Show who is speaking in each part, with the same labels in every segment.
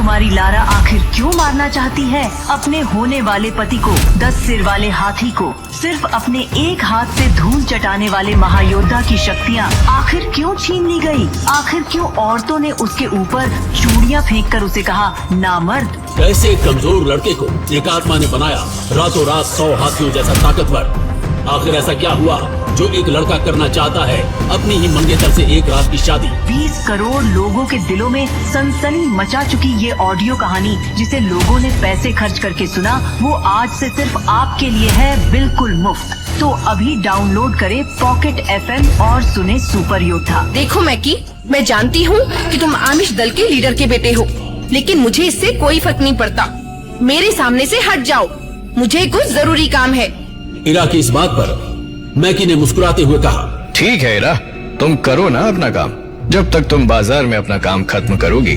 Speaker 1: राजकुमारी Lara आखिर क्यों मारना चाहती है अपने होने वाले पति को, 10 सिर वाले हाथी को? सिर्फ अपने एक हाथ से धूल चटाने वाले महायोद्धा की शक्तियाँ आखिर क्यों छीन ली गई? आखिर क्यों औरतों ने उसके ऊपर चूड़ियाँ फेंककर उसे कहा नामर्द?
Speaker 2: कैसे एक कमजोर लड़के को एक आत्मा ने बनाया रातों रात 100 हाथियों जैसा ताकतवर? आखिर ऐसा क्या हुआ जो एक लड़का करना चाहता है अपनी ही मंगेतर से एक रात की शादी?
Speaker 1: 20 करोड़ लोगों के दिलों में सनसनी मचा चुकी ये ऑडियो कहानी, जिसे लोगों ने पैसे खर्च करके सुना, वो आज से सिर्फ आपके लिए है बिल्कुल मुफ्त। तो अभी डाउनलोड करें पॉकेट FM और सुने सुपर योद्धा।
Speaker 3: देखो मैकी, मैं जानती हूँ कि तुम आमिष दल के लीडर के बेटे हो, लेकिन मुझे इससे कोई फर्क नहीं पड़ता। मेरे सामने से हट जाओ, मुझे कुछ जरूरी काम है।
Speaker 2: इरा की इस बात पर मैकी ने मुस्कुराते हुए कहा,
Speaker 4: ठीक है इरा, तुम करो ना अपना काम। जब तक तुम बाजार में अपना काम खत्म करोगी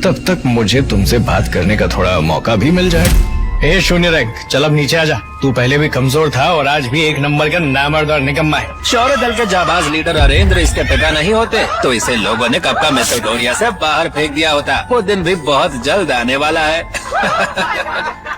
Speaker 4: तब तक मुझे तुमसे बात करने का थोड़ा मौका भी मिल जाएगा। ए शून्य रैंक, चल अब नीचे आजा। तू पहले भी कमजोर था और आज भी एक नंबर का नामर्द और निकम्मा है।
Speaker 5: शौर्य दल के जाबाज लीडर अरेंद्र इसके पिता नहीं होते तो इसे लोगों ने कब का मैसेडोनिया से बाहर फेंक दिया होता। वो दिन भी बहुत जल्द आने वाला है।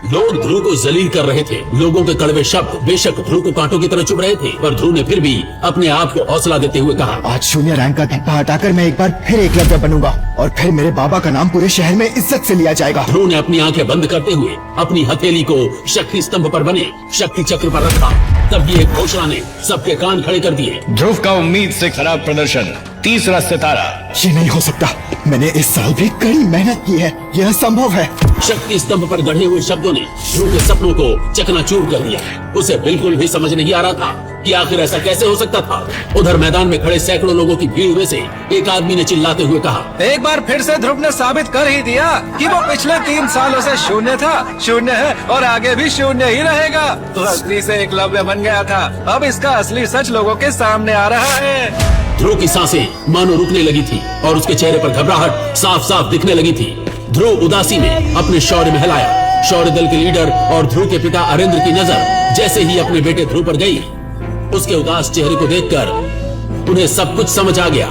Speaker 2: लोग ध्रुव को जलील कर रहे थे। लोगों के कड़वे शब्द बेशक ध्रुव को कांटों की तरह चुभ रहे थे, पर ध्रुव ने फिर भी अपने आप को हौसला देते हुए कहा,
Speaker 6: आज शून्य रैंक का धब्बा हटाकर मैं एक बार फिर एकलव्य बनूंगा और फिर मेरे बाबा का नाम पूरे शहर में इज्जत से लिया जाएगा।
Speaker 2: ध्रुव ने अपनी आंखें बंद करते हुए अपनी हथेली को शक्ति स्तंभ पर बने शक्ति चक्र पर रखा। तब ये घोषणा ने सबके कान खड़े कर दिए।
Speaker 4: ध्रुव का उम्मीद से खराब प्रदर्शन, तीसरा सितारा।
Speaker 6: ये नहीं हो सकता, मैंने इस साल भी कड़ी मेहनत की है, यह संभव है।
Speaker 2: शक्ति स्तंभ पर गढ़े हुए शब्दों ने ध्रुव के सपनों को चकनाचूर कर दिया। उसे बिल्कुल भी समझ नहीं आ रहा था कि आखिर ऐसा कैसे हो सकता था। उधर मैदान में खड़े सैकड़ों लोगों की भीड़ में से एक आदमी ने चिल्लाते हुए कहा,
Speaker 5: एक बार फिर से ध्रुव ने साबित कर ही दिया कि वो पिछले 3 सालों से शून्य था, शून्य है और आगे भी शून्य ही रहेगा। तो असली से एकलव्य बन गया था, अब इसका असली सच लोगों के सामने आ रहा है।
Speaker 2: ध्रुव की सांसें मानो रुकने लगी थी और उसके चेहरे पर घबराहट साफ साफ दिखने लगी थी। ध्रुव उदासी में अपने शौर्य में हिलाया। शौर्य दल के लीडर और ध्रुव के पिता अरेंद्र की नजर जैसे ही अपने बेटे ध्रुव पर गई, उसके उदास चेहरे को देखकर उन्हें सब कुछ समझ आ गया।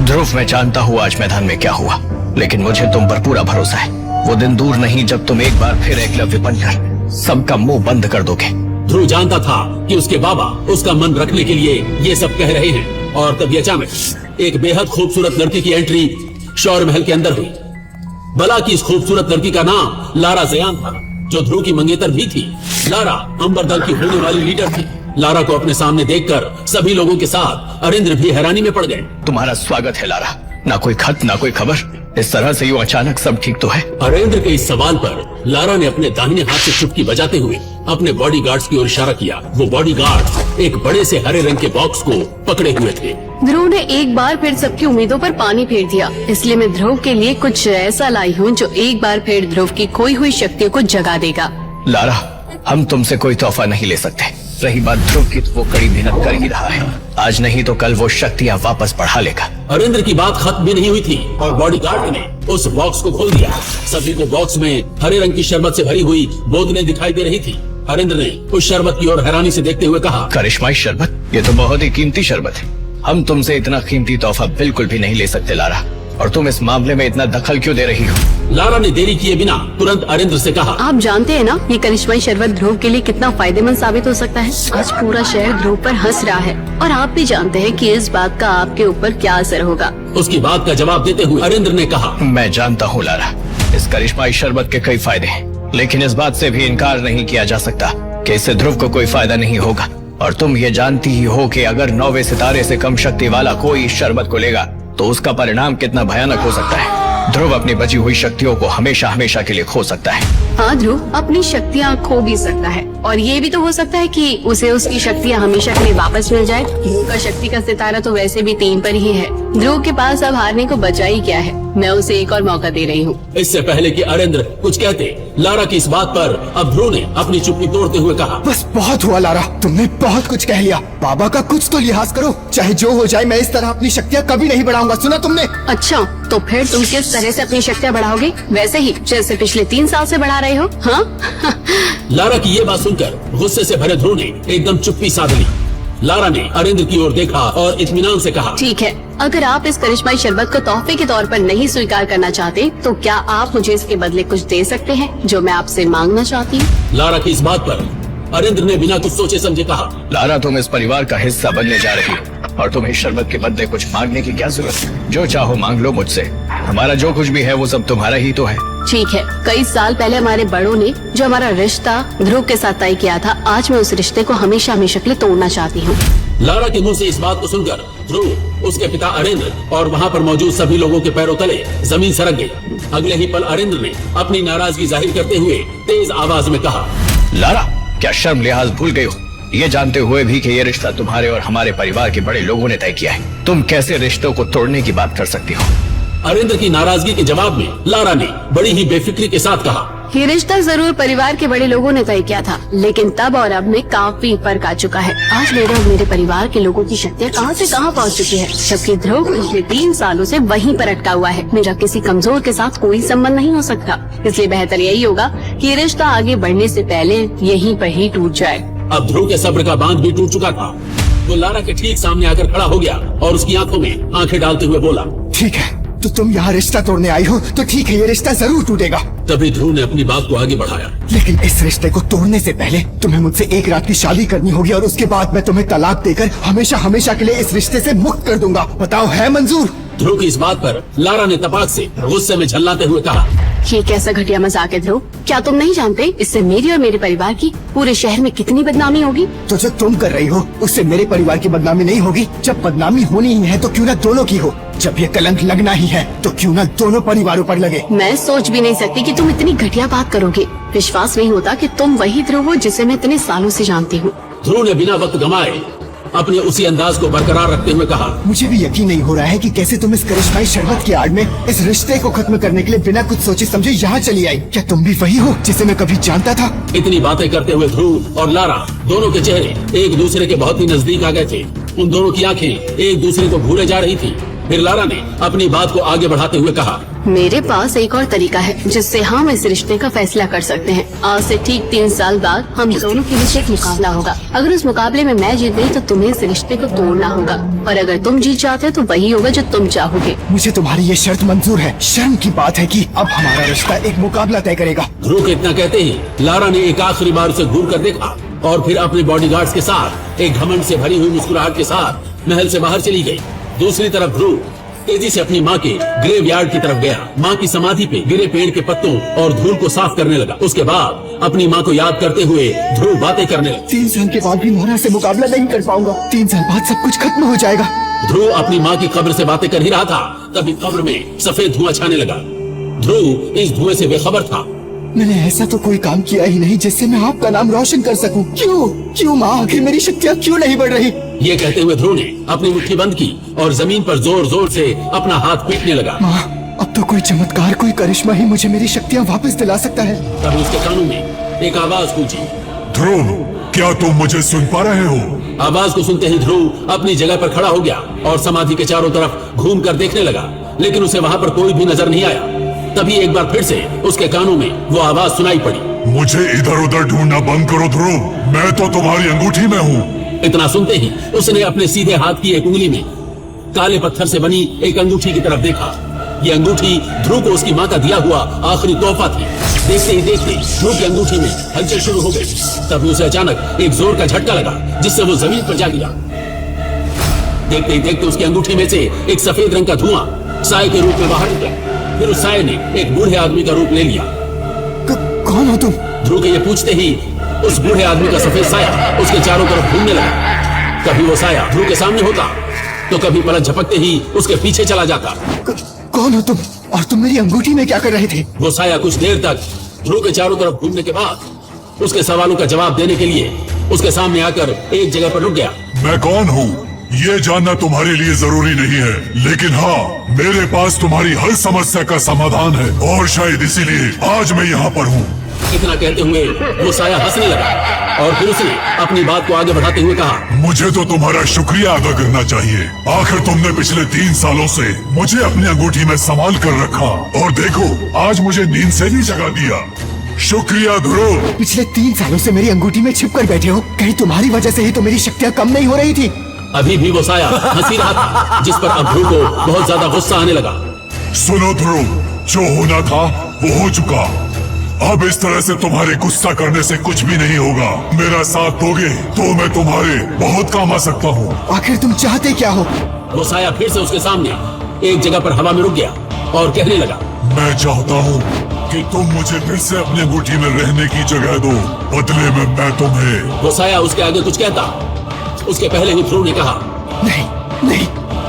Speaker 4: ध्रुव, मैं जानता हूँ आज मैदान में क्या हुआ, लेकिन मुझे तुम पर पूरा भरोसा है। वो दिन दूर नहीं जब तुम एक बार फिर एकलव्य बनकर सबका मुंह बंद कर दोगे।
Speaker 2: ध्रुव जानता था कि उसके बाबा उसका मन रखने के लिए ये सब कह रहे हैं, और तभी अचानक एक बेहद खूबसूरत लड़की की एंट्री शौर्य महल के अंदर हुई। भला की इस खूबसूरत लड़की का नाम लारा ज़यान था, जो ध्रुव की मंगेतर भी थी। लारा अंबर दल की होने वाली लीडर थी। लारा को अपने सामने देखकर सभी लोगों के साथ अरेंद्र भी हैरानी में पड़ गए।
Speaker 4: तुम्हारा स्वागत है लारा। ना कोई खत, ना कोई खबर, इस तरह से यूं अचानक सब ठीक तो है?
Speaker 2: अरेंद्र के इस सवाल पर लारा ने अपने दाहिने हाथ से चुटकी बजाते हुए अपने बॉडीगार्ड्स की ओर इशारा किया। वो बॉडीगार्ड्स एक बड़े से हरे रंग के बॉक्स को पकड़े हुए थे।
Speaker 3: ध्रुव ने एक बार फिर सबकी उम्मीदों पर पानी फेर दिया, इसलिए मैं ध्रुव के लिए कुछ ऐसा लाई हूँ जो एक बार फिर ध्रुव की खोई हुई शक्तियों को जगा देगा।
Speaker 4: लारा, हम तुमसे कोई तोहफा नहीं ले सकते। रही बात ध्रुव की, तो वो कड़ी मेहनत कर ही रहा है। आज नहीं तो कल वो शक्तियाँ वापस बढ़ा लेगा।
Speaker 2: अरेंद्र की बात खत्म भी नहीं हुई थी और बॉडीगार्ड ने उस बॉक्स को खोल दिया। सभी को बॉक्स में हरे रंग की शरबत से भरी हुई बोतलें दिखाई दे रही थी। अरेंद्र ने उस शरबत की ओर हैरानी से देखते हुए कहा,
Speaker 4: करिश्माई शरबत? ये तो बहुत ही कीमती शरबत है। हम तुमसे इतना कीमती तोहफा बिल्कुल भी नहीं ले सकते लारा, और तुम इस मामले में इतना दखल क्यों दे रही हो?
Speaker 2: लारा ने देरी किए बिना तुरंत अरेंद्र से कहा,
Speaker 3: आप जानते हैं ना ये करिश्माई शरबत ध्रुव के लिए कितना फायदेमंद साबित हो सकता है। आज पूरा शहर ध्रुव पर हंस रहा है और आप भी जानते हैं कि इस बात का आपके ऊपर क्या असर होगा।
Speaker 2: उसकी बात का जवाब देते हुए अरेंद्र ने कहा,
Speaker 4: मैं जानता हूँ लारा, इस करिश्माई शरबत के कई फायदे हैं, लेकिन इस बात से भी इनकार नहीं किया जा सकता कि इससे ध्रुव को कोई फायदा नहीं होगा। और तुम ये जानती ही हो कि अगर 9वें सितारे से कम शक्ति वाला कोई इस शरबत को लेगा तो उसका परिणाम कितना भयानक हो सकता है। ध्रुव अपनी बची हुई शक्तियों को हमेशा हमेशा के लिए खो सकता है।
Speaker 3: हाँ, ध्रुव अपनी शक्तियाँ खो भी सकता है, और ये भी तो हो सकता है कि उसे उसकी शक्तियाँ हमेशा के लिए वापस मिल जाए। ध्रुव का शक्ति का सितारा तो वैसे भी 3 पर ही है। ध्रुव के पास अब हारने को बचा ही क्या है। मैं उसे एक और मौका दे रही हूँ।
Speaker 2: इससे पहले कि अरेंद्र कुछ कहते, लारा की इस बात पर अब ध्रुव ने अपनी चुप्पी तोड़ते हुए कहा,
Speaker 6: बस बहुत हुआ लारा, तुमने बहुत कुछ कह लिया। बाबा का कुछ तो लिहाज करो, चाहे जो हो जाए। मैं इस तरह अपनी शक्तियाँ कभी नहीं बढ़ाऊंगा, सुना तुमने?
Speaker 3: अच्छा, तो फिर तुम किस तरह से अपनी शक्तियाँ बढ़ाओगे? वैसे ही जैसे पिछले 3 साल से बढ़ा रहे हो। हाँ?
Speaker 2: लारा की ये बात सुनकर गुस्से से भरे ध्रुव ने एकदम चुप्पी साध ली। लारा ने अरिंद की ओर देखा और इत्मीनान से कहा,
Speaker 3: ठीक है, अगर आप इस करिश्माई शरबत को तोहफे के तौर पर नहीं स्वीकार करना चाहते तो क्या आप मुझे इसके बदले कुछ दे सकते हैं जो मैं आपसे मांगना चाहती हूँ।
Speaker 2: लारा की इस बात पर अरिंद ने बिना कुछ सोचे समझे कहा,
Speaker 4: लारा, तुम इस परिवार का हिस्सा बनने जा रही हो और तुम्हें शरबत के बदले कुछ मांगने की क्या जरूरत है। जो चाहो मांग लो मुझसे, हमारा जो कुछ भी है वो सब तुम्हारा ही तो है।
Speaker 3: ठीक है, कई साल पहले हमारे बड़ों ने जो हमारा रिश्ता ध्रुव के साथ तय किया था, आज मैं उस रिश्ते को हमेशा हमेशा के लिए तोड़ना चाहती हूँ।
Speaker 2: लारा के मुंह से इस बात को सुनकर ध्रुव, उसके पिता अरिंद और वहाँ पर मौजूद सभी लोगों के पैरों तले जमीन सरक गई। अगले ही पल अरिंद ने अपनी नाराजगी जाहिर करते हुए तेज आवाज में कहा,
Speaker 4: लारा, क्या शर्म लिहाज भूल गई हो? ये जानते हुए भी कि ये रिश्ता तुम्हारे और हमारे परिवार के बड़े लोगों ने तय किया है, तुम कैसे रिश्तों को तोड़ने की बात कर सकती हो?
Speaker 2: अरिंद की नाराजगी के जवाब में लारा ने बड़ी ही बेफिक्री के साथ कहा,
Speaker 3: ये रिश्ता जरूर परिवार के बड़े लोगों ने तय किया था, लेकिन तब और अब में काफी फर्क आ चुका है। आज मेरे और मेरे परिवार के लोगों की शक्तियाँ कहां से कहां पहुंच चुकी है, जबकि ध्रुव पिछले 3 सालों से वहीं पर अटका हुआ है। मेरा किसी कमजोर के साथ कोई संबंध नहीं हो सकता, इसलिए बेहतर यही होगा कि ये रिश्ता आगे बढ़ने से पहले यहीं पर ही टूट जाए।
Speaker 2: अब ध्रुव के सब्र का बांध भी टूट चुका था। वो लारा के ठीक सामने आकर खड़ा हो गया और उसकी आंखों में आंखें डालते हुए बोला,
Speaker 6: ठीक है, तो तुम यहाँ रिश्ता तोड़ने आई हो तो ठीक है, ये रिश्ता जरूर टूटेगा।
Speaker 2: तभी ध्रुव ने अपनी बात को आगे बढ़ाया,
Speaker 6: लेकिन इस रिश्ते को तोड़ने से पहले तुम्हें मुझसे एक रात की शादी करनी होगी और उसके बाद मैं तुम्हें तलाक देकर हमेशा हमेशा के लिए इस रिश्ते से मुक्त कर दूंगा। बताओ, है मंजूर?
Speaker 2: ध्रुव की इस बात पर लारा ने तपाक से गुस्से में झल्लाते हुए कहा,
Speaker 3: ये कैसा घटिया मजाक है ध्रुव? क्या तुम नहीं जानते इससे मेरी और मेरे परिवार की पूरे शहर में कितनी बदनामी होगी?
Speaker 6: तो जो तुम कर रही हो उससे मेरे परिवार की बदनामी नहीं होगी? जब बदनामी होनी ही है तो क्यों ना दोनों की हो। जब ये कलंक लगना ही है तो क्यों ना दोनों परिवारों पर लगे।
Speaker 3: मैं सोच भी नहीं सकती कि तुम इतनी घटिया बात करोगे। विश्वास नहीं होता कि तुम वही ध्रुव हो जिसे मैं इतने सालों से जानती हूँ।
Speaker 2: ध्रुव ने बिना वक्त गंवाए अपने उसी अंदाज को बरकरार रखते हुए कहा,
Speaker 6: मुझे भी यकीन नहीं हो रहा है कि कैसे तुम इस करिश्माई शरबत की आड़ में इस रिश्ते को खत्म करने के लिए बिना कुछ सोचे समझे यहाँ चली आई। क्या तुम भी वही हो जिसे मैं कभी जानता था?
Speaker 2: इतनी बातें करते हुए ध्रुव और लारा दोनों के चेहरे एक दूसरे के बहुत ही नजदीक आ गए थे। उन दोनों की आंखें एक दूसरे को भूले जा रही थी। फिर लारा ने अपनी बात को आगे बढ़ाते हुए कहा,
Speaker 3: मेरे पास एक और तरीका है जिससे हम इस रिश्ते का फैसला कर सकते हैं। आज से ठीक 3 साल बाद हम दोनों के बीच एक मुकाबला होगा। अगर उस मुकाबले में मैं जीत गई तो तुम्हें इस रिश्ते को तोड़ना होगा, और अगर तुम जीत जाते हो तो वही होगा जो तुम चाहोगे।
Speaker 6: मुझे तुम्हारी ये शर्त मंजूर है। शर्म की बात है कि अब हमारा रिश्ता एक मुकाबला तय करेगा।
Speaker 2: ध्रुव के इतना कहते ही लारा ने एक आखिरी बार उसे घूर कर देखा और फिर अपने बॉडीगार्ड्स के साथ एक घमंड से भरी हुई मुस्कुराहट के साथ महल से बाहर चली गई। दूसरी तरफ ध्रुव तेजी से अपनी माँ के ग्रेवयार्ड की तरफ गया। माँ की समाधि पे गिरे पेड़ के पत्तों और धूल को साफ करने लगा। उसके बाद अपनी माँ को याद करते हुए ध्रुव बातें करने लगा।
Speaker 6: 3 साल के बाद भी मोहरा से मुकाबला नहीं कर पाऊंगा। 3 साल बाद सब कुछ खत्म हो जाएगा।
Speaker 2: ध्रुव अपनी माँ की कब्र से बातें कर ही रहा था, तभी कब्र में सफेद धुआं छाने लगा। ध्रुव इस धुएं से बेखबर था।
Speaker 6: मैंने ऐसा तो कोई काम किया ही नहीं जिससे मैं आपका नाम रोशन कर सकूं। क्यों माँ, आखिर मेरी शक्तियाँ क्यों नहीं बढ़ रही?
Speaker 2: ये कहते हुए ध्रुव ने अपनी मुट्ठी बंद की और जमीन पर जोर जोर से अपना हाथ पीटने लगा।
Speaker 6: माँ, अब तो कोई चमत्कार, कोई करिश्मा ही मुझे मेरी शक्तियाँ वापस दिला सकता है।
Speaker 2: तभी उसके कानों में एक आवाज गूंजी,
Speaker 7: ध्रुव, क्या तुम मुझे सुन पा रहे हो?
Speaker 2: आवाज को सुनते ही ध्रुव अपनी जगह पर खड़ा हो गया और समाधि के चारों तरफ घूम कर देखने लगा, लेकिन उसे वहाँ पर कोई भी नजर नहीं आया। तभी एक बार फिर से उसके कानों में वो आवाज सुनाई पड़ी,
Speaker 7: मुझे इधर उधर ढूंढना बंद करो ध्रुव, मैं तो तुम्हारी अंगूठी में हूँ।
Speaker 2: इतना सुनते ही उसने अपने सीधे हाथ की एक उंगली में काले पत्थर से बनी एक अंगूठी की तरफ देखा। ये अंगूठी ध्रुव को उसकी माँ का दिया हुआ आखिरी तोहफा थी। देखते ही देखते ध्रुव की अंगूठी में हलचल शुरू हो गई। तभी उसे अचानक एक जोर का झटका लगा जिससे वो जमीन पर जा गिरा। देखते ही देखते उसकी अंगूठी में से एक सफेद रंग का धुआं साए के रूप में बाहर निकला। फिर उस साए ने एक बूढ़े आदमी का रूप ले लिया।
Speaker 6: कौन हो तुम?
Speaker 2: ध्रुव के ये पूछते ही उस बूढ़े आदमी का सफेद साया उसके चारों तरफ घूमने लगा। कभी वो साया ध्रुव के सामने होता तो कभी पलक झपकते ही उसके पीछे चला जाता।
Speaker 6: कौन हो तुम और तुम मेरी अंगूठी में क्या कर रहे थे?
Speaker 2: वो साया कुछ देर तक ध्रुव के चारों तरफ घूमने के बाद उसके सवालों का जवाब देने के लिए उसके सामने आकर एक जगह पर रुक गया।
Speaker 7: मैं कौन हूँ ये जानना तुम्हारे लिए जरूरी नहीं है, लेकिन हाँ, मेरे पास तुम्हारी हर समस्या का समाधान है और शायद इसीलिए आज मैं यहाँ पर हूँ।
Speaker 2: इतना कहते हुए वो साया हंसने लगा और फिर उसने अपनी बात को आगे बढ़ाते हुए कहा,
Speaker 7: मुझे तो तुम्हारा शुक्रिया अदा करना चाहिए। आखिर तुमने पिछले 3 सालों से मुझे अपनी अंगूठी में संभाल कर रखा और देखो आज मुझे नींद से भी जगा दिया। शुक्रिया ध्रुव।
Speaker 6: पिछले 3 सालों से मेरी अंगूठी में छिप कर बैठे हो, कहीं तुम्हारी वजह से ही तो मेरी शक्तियाँ कम नहीं हो रही थी।
Speaker 2: अभी भी वो साया हंसी रहा था, जिस पर अब ध्रुव को बहुत ज्यादा गुस्सा आने लगा।
Speaker 7: सुनो ध्रुव, जो होना था वो हो चुका। अब इस तरह से तुम्हारे गुस्सा करने से कुछ भी नहीं होगा। मेरा साथ दोगे तो मैं तुम्हारे बहुत काम आ सकता हूँ।
Speaker 6: आखिर तुम चाहते क्या हो?
Speaker 2: वो साया फिर से उसके सामने एक जगह पर हवा में रुक गया और कहने लगा,
Speaker 7: मैं चाहता हूँ कि तुम मुझे फिर से अपनी अंगूठी में रहने की जगह दो, बदले में मैं तुम्हें।
Speaker 2: वो साया उसके आगे कुछ कहता, उसके पहले ही ध्रुव ने कहा,
Speaker 6: नहीं नहीं,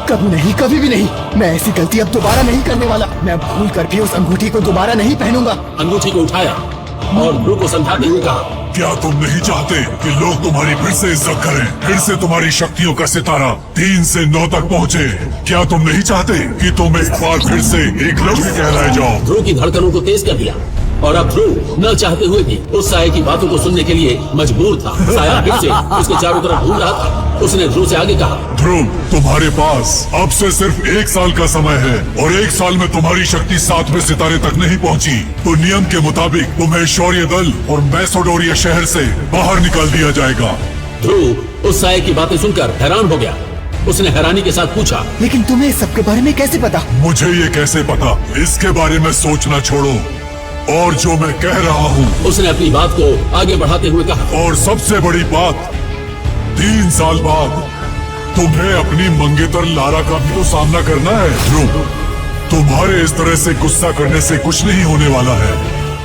Speaker 6: कभी नहीं, कभी भी नहीं। मैं ऐसी गलती अब दोबारा नहीं करने वाला। मैं भूल कर भी उस अंगूठी को दोबारा नहीं पहनूंगा।
Speaker 2: अंगूठी को उठाया और ध्रुव को समझाते हुए कहा,
Speaker 7: क्या तुम नहीं चाहते कि लोग तुम्हारी फिर से इज्जत करें, फिर से तुम्हारी शक्तियों का सितारा 3 से 9 तक पहुँचे? क्या तुम नहीं चाहते कि तुम एक बार फिर से एकलव्य कहलाए जाओ?
Speaker 2: ध्रुव की धड़कनों को तेज कर दिया और अब ध्रुव न चाहते हुए भी उस साये की बातों को सुनने के लिए मजबूर था। साया फिर से उसके चारों तरफ घूम रहा था। उसने ध्रुव से आगे कहा,
Speaker 7: ध्रुव, तुम्हारे पास अब से सिर्फ 1 साल का समय है और 1 साल में तुम्हारी शक्ति 7वें सितारे तक नहीं पहुंची तो नियम के मुताबिक तुम्हें शौर्य दल और मैसोडोरिया शहर से बाहर निकाल दिया जाएगा।
Speaker 2: ध्रुव उस साये की बातें सुनकर हैरान हो गया। उसने हैरानी के साथ पूछा,
Speaker 6: लेकिन तुम्हें इस सब के बारे में कैसे पता?
Speaker 7: मुझे ये कैसे पता, इसके बारे में सोचना छोड़ो और जो मैं कह रहा हूँ।
Speaker 2: उसने अपनी बात को आगे बढ़ाते हुए कहा,
Speaker 7: और सबसे बड़ी बात, 3 साल बाद तुम्हें अपनी मंगेतर लारा का भी तो सामना करना है। ध्रुव, तुम्हारे इस तरह से गुस्सा करने से कुछ नहीं होने वाला है।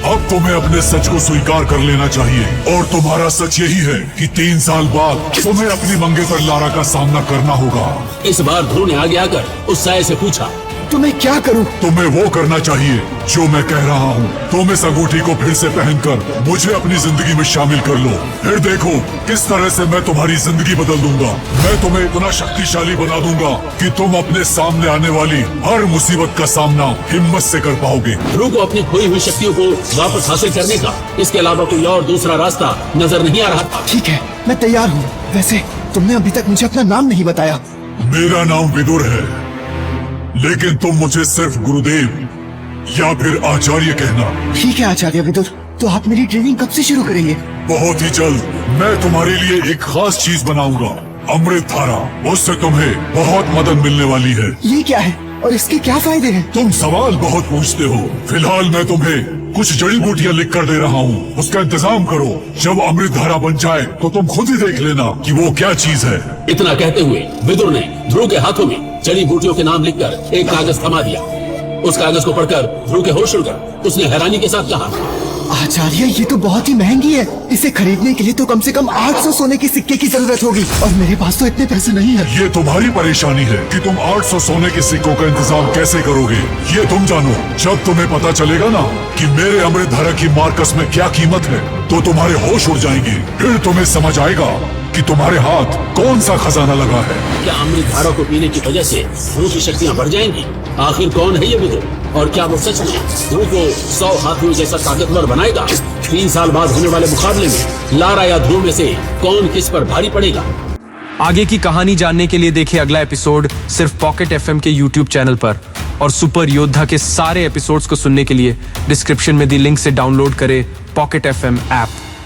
Speaker 7: अब तुम्हें अपने सच को स्वीकार कर लेना चाहिए और तुम्हारा सच यही है कि 3 साल बाद तुम्हें अपनी मंगेतर लारा का सामना करना होगा।
Speaker 2: इस बार ध्रुव ने आगे आकर उस साये से पूछा,
Speaker 6: तो मैं क्या करूं?
Speaker 7: तुम्हें वो करना चाहिए जो मैं कह रहा हूँ। तुम इस अंगूठी को फिर से पहनकर मुझे अपनी जिंदगी में शामिल कर लो, फिर देखो किस तरह से मैं तुम्हारी जिंदगी बदल दूंगा। मैं तुम्हें इतना शक्तिशाली बना दूंगा कि तुम अपने सामने आने वाली हर मुसीबत का सामना हिम्मत से कर पाओगे।
Speaker 2: ध्रुव को अपनी खोई हुई शक्तियों को वापस हासिल करने का इसके अलावा कोई और दूसरा रास्ता नजर नहीं आ रहा था।
Speaker 6: ठीक है, मैं तैयार हूँ। वैसे तुमने अभी तक मुझे अपना नाम नहीं बताया।
Speaker 7: मेरा नाम विदुर है, लेकिन तुम मुझे सिर्फ गुरुदेव या फिर आचार्य कहना।
Speaker 6: ठीक है आचार्य विदुर, तो आप मेरी ट्रेनिंग कब से शुरू करेंगे?
Speaker 7: बहुत ही जल्द मैं तुम्हारे लिए एक खास चीज बनाऊंगा, अमृत धारा। उससे तुम्हें बहुत मदद मिलने वाली है।
Speaker 6: ये क्या है और इसके क्या फायदे हैं?
Speaker 7: तुम सवाल बहुत पूछते हो। फिलहाल मैं तुम्हें कुछ जड़ी बूटियां लिख कर दे रहा हूँ, उसका इंतजाम करो। जब अमृत धारा बन जाए तो तुम खुद ही देख लेना कि वो क्या चीज है।
Speaker 2: इतना कहते हुए विदुर ने ध्रुव के हाथों में जड़ी बूटियों के नाम लिखकर एक कागज थमा दिया। उस कागज को पढ़कर ध्रुव के होश उड़ गए। उसने हैरानी के साथ कहा,
Speaker 6: आचार्य ये तो बहुत ही महंगी है। इसे खरीदने के लिए तो कम से कम 800 सोने के सिक्के की जरूरत होगी और मेरे पास तो इतने पैसे नहीं है।
Speaker 7: ये तुम्हारी परेशानी है कि तुम 800 सोने के सिक्कों का इंतजाम कैसे करोगे। ये तुम जानो। जब तुम्हें पता चलेगा ना कि मेरे अमृत धारा की मार्कस में क्या कीमत है तो तुम्हारे होश उड़ जाएंगे। फिर तुम्हें समझ आएगा कि तुम्हारे हाथ कौन सा खजाना लगा है।
Speaker 2: क्या अमृत धारा को पीने की वजह से ध्रुव की शक्तियाँ बढ़ जाएंगी? आखिर कौन है ये विदुर और क्या वो सच में ध्रुव को 100 हाथियों जैसा ताकतवर बनाएगा? 3 साल बाद होने वाले मुकाबले में लारा या ध्रुव में से कौन किस पर भारी पड़ेगा?
Speaker 8: आगे की कहानी जानने के लिए देखिए अगला एपिसोड सिर्फ पॉकेट एफएम के यूट्यूब चैनल पर और सुपर योद्धा के सारे एपिसोड्स को सुनने के लिए डिस्क्रिप्शन में दी लिंक से डाउनलोड करें पॉकेट एफएम ऐप।